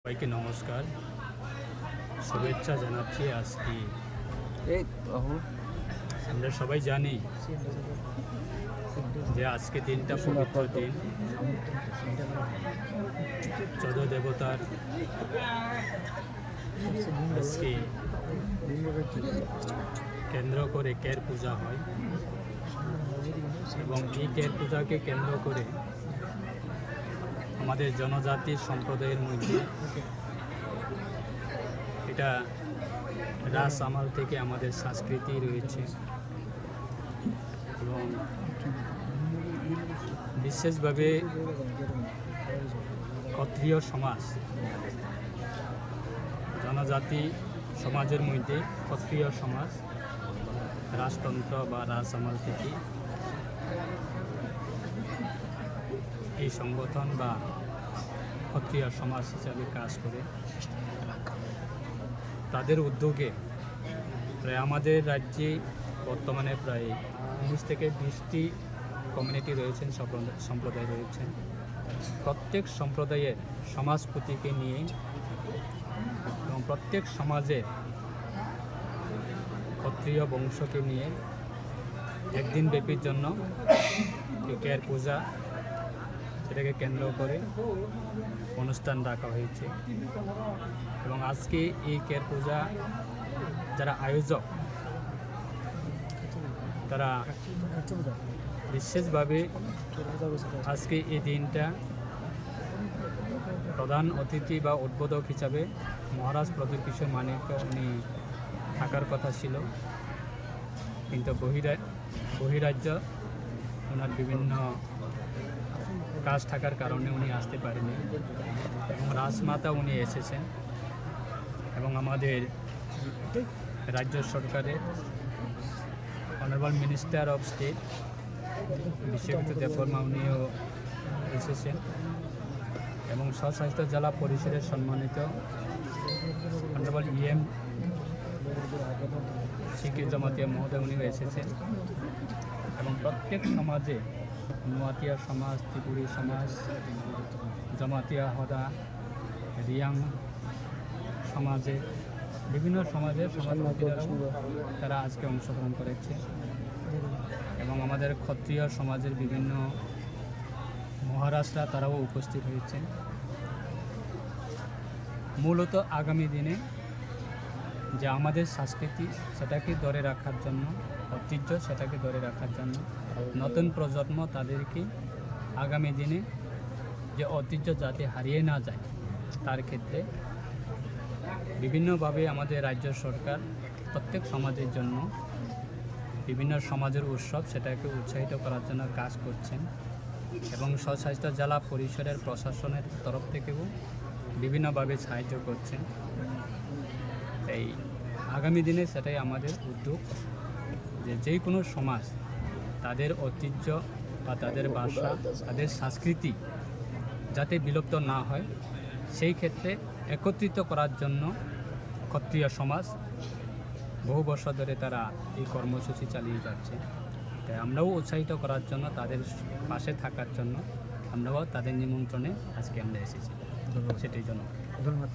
সবাইকে নমস্কার, শুভেচ্ছা জানাচ্ছি। আজকে আমরা সবাই জানি যে আজকে দিনটা পবিত্র দিন। চোদ্দ দেবতার আজকে কেন্দ্র করে কের পূজা হয় এবং এই কের পূজাকে কেন্দ্র করে আমাদের জনজাতি সম্প্রদায়ের মধ্যে এটা রাস আমল থেকে আমাদের সংস্কৃতি রয়েছে এবং বিশেষভাবে ক্ষত্রিয় সমাজ, জনজাতি সমাজের মধ্যে ক্ষত্রিয় সমাজ রাজতন্ত্র বা রাস আমল থেকে এই সংগঠন বা ক্ষত্রিয় সমাজ হিসাবে কাজ করে। তাদের উদ্যোগে প্রায় আমাদের রাজ্যে বর্তমানে প্রায় 19 থেকে 20টি কমিউনিটি রয়েছেন, সম্প্রদায় রয়েছেন। প্রত্যেক সম্প্রদায়ের সমাজপতিকে নিয়ে এবং প্রত্যেক সমাজে ক্ষত্রিয় বংশকে নিয়ে একদিন ব্যাপীর জন্য কের পূজা, সেটাকে কেন্দ্র করে অনুষ্ঠান রাখা হয়েছে এবং আজকে এই কের পূজা যারা আয়োজক তারা বিশেষভাবে আজকে এই দিনটা প্রধান অতিথি বা উদ্বোধক হিসাবে মহারাজ প্রদীপ কিশোর মানিক উনি থাকার কথা ছিল, কিন্তু বহিরাজ্য ওনার বিভিন্ন কাজ থাকার কারণে উনি আসতে পারেনি এবং রাজমাতা উনি এসেছেন এবং আমাদের রাজ্য সরকারের honourable minister of state Biswajit Debbarma উনিও এসেছেন এবং স্বস্বাস্থ্য জেলা পরিষদের সম্মানিত অনারেবল EM শিকির জমাতিয়া মহোদয় উনিও এসেছেন এবং প্রত্যেক সমাজে নোয়াতিয়া সমাজ, ত্রিপুরী সমাজ, জমাতিয়া হদা, রিয়াং সমাজে বিভিন্ন সমাজের সমাজপতিরাও তারা আজকে অংশগ্রহণ করেছে এবং আমাদের ক্ষত্রিয় সমাজের বিভিন্ন মহারাজরা তারাও উপস্থিত হয়েছেন। মূলত আগামী দিনে যে আমাদের সংস্কৃতি সেটাকে ধরে রাখার জন্য, ঐতিহ্য সেটাকে ধরে রাখার জন্য নতুন প্রজন্ম তাদেরকে আগামী দিনে যে ঐতিহ্য যাতে হারিয়ে না যায় তার ক্ষেত্রে বিভিন্নভাবে আমাদের রাজ্য সরকার প্রত্যেক সমাজের জন্য বিভিন্ন সমাজের উৎসব সেটাকে উৎসাহিত করার জন্য কাজ করছেন এবং স্বস্বাস্থ্য জেলা পরিষদের প্রশাসনের তরফ থেকেও বিভিন্নভাবে সাহায্য করছেন। এই আগামী দিনে সেটাই আমাদের উদ্যোগ যে কোনো সমাজ তাদের ঐতিহ্য বা তাদের ভাষা, তাদের সংস্কৃতি যাতে বিলুপ্ত না হয় সেই ক্ষেত্রে একত্রিত করার জন্য ক্ষত্রিয় সমাজ বহু বছর ধরে তারা এই কর্মসূচি চালিয়ে যাচ্ছে। তাই আমরাও উৎসাহিত করার জন্য, তাদের পাশে থাকার জন্য আমরাও তাদের নিমন্ত্রণে আজকে আমরা এসেছি। সেটাই জন্য ধন্যবাদ।